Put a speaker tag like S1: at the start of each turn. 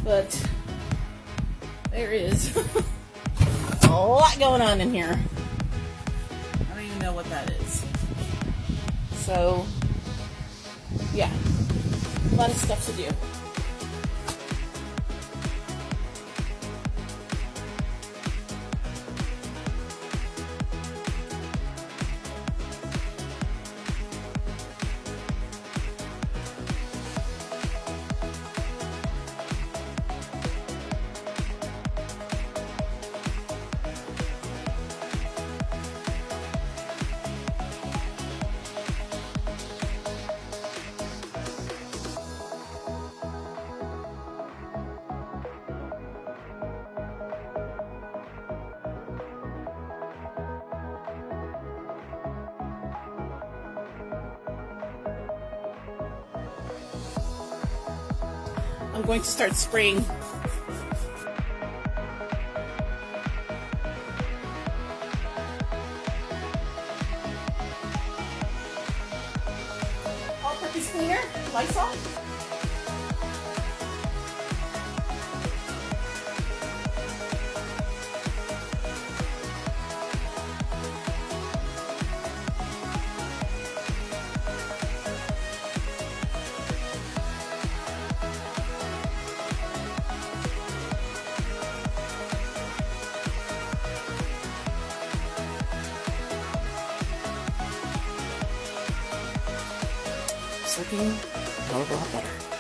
S1: But there is a lot going on in here. I don't even know what that is. So, yeah, a lot of stuff to do. I'm going to start spraying. All-purpose cleaner, Lysol. It's looking a lot better.